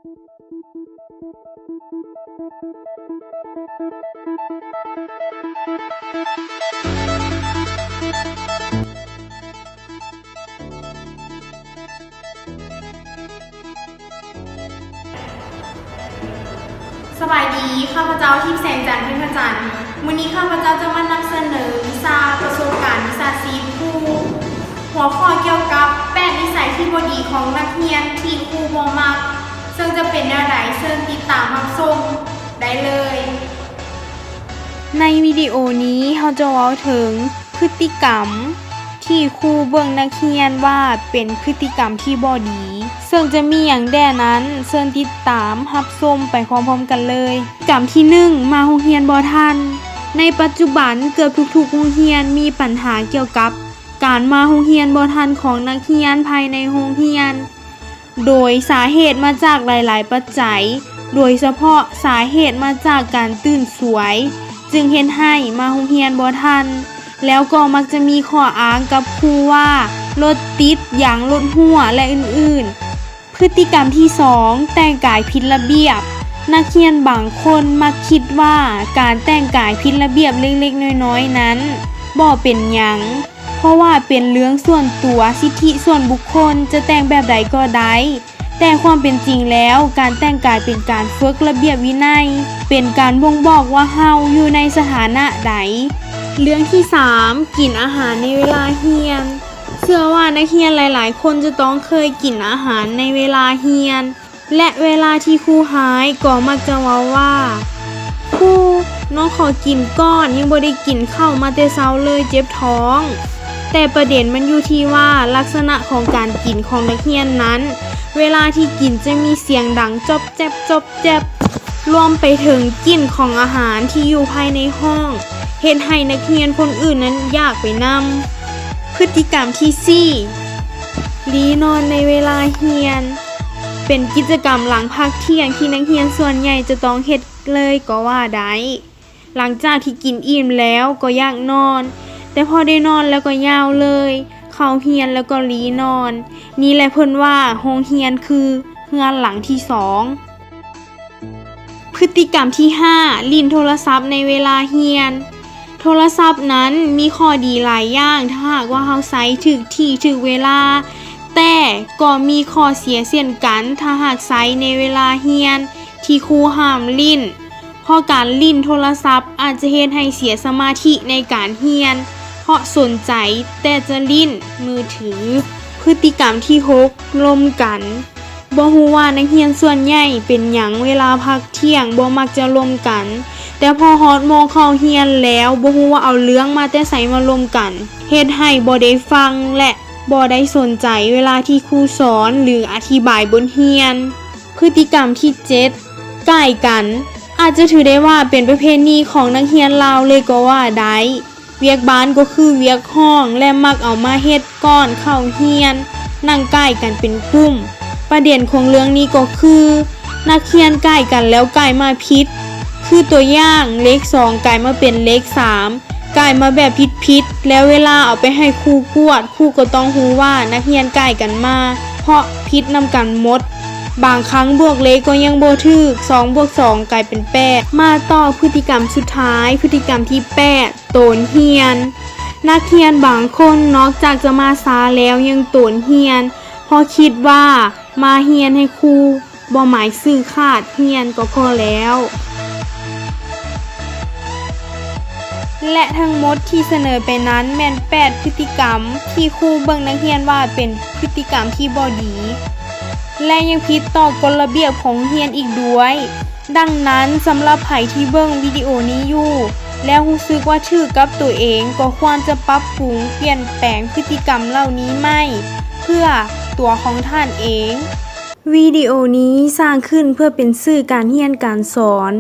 สบายดีข้าพเจ้าทิพย์แสงจันทร์พิมพ์จันทร์วันนี้ข้าพเจ้าจะมานำเสนอวิชาประสบการณ์วิชาชีพครูหัวข้อเกี่ยวกับ8นิสัยที่บ่ดีของนักเรียนที่ครูบ่มักซึ่งจะเป็นแนวใดเชิญติดตามรับชมได้เลยในวิดีโอนี้เราจะเว้าถึงพฤติกรรมที่ครูเบิ่งนักเรียนว่าเป็นพฤติกรรมที่บ่ดีซึ่งจะมีอย่างแด่นั้นเชิญติดตามรับชมไปพร้อมๆกันเลยกรรมที่1มาโรงเรียนบ่ทันในปัจจุบันเกือบทุกๆโรงเรียนมีปัญหาเกี่ยวกับการมาโรงเรียนบ่ทันของนักเรียนภายในโรงเรียนโดยสาเหตุมาจากหลายๆปัจจัยโดยเฉพาะสาเหตุมาจากการตื่นสวยจึงเฮ็ดให้มาโรงเรียนบ่ทันแล้วก็มักจะมีข้ออ้างกับครูว่ารถติดอย่างรถหัวและอื่นๆพฤติกรรมที่2แต่งกายผิดระเบียบนักเรียนบางคนมักคิดว่าการแต่งกายผิดระเบียบเล็กๆน้อยๆนั้นบ่เป็นหยังเพราะว่าเป็นเรื่องส่วนตัวสิทธิส่วนบุคคลจะแต่งแบบใดก็ได้แต่ความเป็นจริงแล้วการแต่งกายเป็นการฝึกระเบียบวินัยเป็นการบ่งบอกว่าเฮาอยู่ในสถานะใดเรื่องที่3กินอาหารในเวลาเรียนเชื่อว่านักเรียนหลายๆคนจะต้องเคยกินอาหารในเวลาเรียนและเวลาที่ครูหายก็มักจะเว้าว่าครูน้องขอกินก้อนยังบ่ได้กินข้าวมาแต่เช้าเลยเจ็บท้องแต่ประเด็นมันอยู่ที่ว่าลักษณะของการกินของนักเรียนนั้นเวลาที่กินจะมีเสียงดังจบแจ๊บจบแจ๊บรวมไปถึงกลิ่นของอาหารที่อยู่ภายในห้องเฮ็ดให้นักเรียนคนอื่นนั้นอยากไปนำพฤติกรรมที่4ลีนอนในเวลาเรียนเป็นกิจกรรมหลังพักเที่ยงที่นักเรียนส่วนใหญ่จะต้องเฮ็ดเลยก็ว่าได้หลังจากที่กินอิ่มแล้วก็อยากนอนแต่พอได้นอนแล้วก็ยาวเลยเข้าเรียนแล้วก็ลีนอนนี่แหละเพิ่นว่าโรงเรียนคือเรือนหลังที่2พฤติกรรมที่5ลิ้นโทรศัพท์ในเวลาเรียนโทรศัพท์นั้นมีข้อดีหลายอย่างถ้าหากว่าเฮาใช้ถูกที่ถูกเวลาแต่ก็มีข้อเสียเช่นกันถ้าหากใช้ในเวลาเรียนที่ครูห้ามลิ้นเพราะการลิ้นโทรศัพท์อาจจะเฮ็ดให้เสียสมาธิในการเรียนเพราะสนใจแต่จะลิ้นมือถือพฤติกรรมที่6ลมกันบ่ฮู้ว่านักเรียนส่วนใหญ่เป็นหยังเวลาพักเที่ยงบ่มักจะลมกันแต่พอฮอดโมงเข้าเรียนแล้วบ่ฮู้ว่าเอาเรื่องมาแต่ไสมาลมกันเฮ็ดให้บ่ได้ฟังและบ่ได้สนใจเวลาที่ครูสอนหรืออธิบายบนเรียนพฤติกรรมที่7ใกล้กันอาจจะถือได้ว่าเป็นประเพณีของนักเรียนลาวเลยก็ว่าได้เวียกบ้านก็คือเวียกห้องและมักเอามาเฮ็ดก่อนเข้าเรียนนั่งใกล้กันเป็นกลุ่มประเด็นของเรื่องนี้ก็คือนักเรียนใกล้กันแล้วกลายมาผิดคือตัวอย่างเลข2กลายมาเป็นเลข3กลายมาแบบผิดแล้วเวลาเอาไปให้ครูกวดครูก็ต้องรู้ว่านักเรียนใกล้กันมาเพราะผิดนำกันหมดบางครั้งบวกเลขก็ยังบ่ถูก2บวก2กลายเป็น8มาต่อพฤติกรรมสุดท้ายพฤติกรรมที่8โตนเรียนนักเรียนบางคนนอกจากจะมาช้าแล้วยังโตนเรียนเพราะคิดว่ามาเรียนให้ครูบ่หมายซื่อขาดเรียนก็พอแล้วและทั้งหมดที่เสนอไปนั้นแม่น8พฤติกรรมที่ครูเบิ่งนักเรียนว่าเป็นพฤติกรรมที่บ่ดีและยังผิดต่อกฎระเบียบของเรียนอีกด้วยดังนั้นสำหรับไผที่เบิ่งวิดีโอนี้อยู่แล้วรู้สึกว่าถูกกับตัวเองก็ควรจะปรับปรุงเปลี่ยนแปลงพฤติกรรมเหล่านี้ใหม่เพื่อตัวของท่านเองวิดีโอนี้สร้างขึ้นเพื่อเป็นสื่อการเรียนการสอน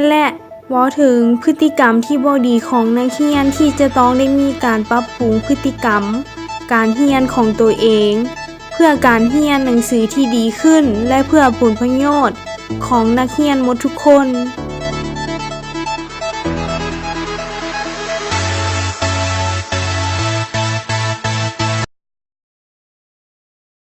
และเว้าถึงพฤติกรรมที่บ่ดีของนักเรียนที่จะต้องได้มีการปรับปรุงพฤติกรรมการเรียนของตัวเองเพื่อการเรียนหนังสือที่ดีขึ้นและเพื่อผลประโยชน์ของนักเรียนหมดทุกคน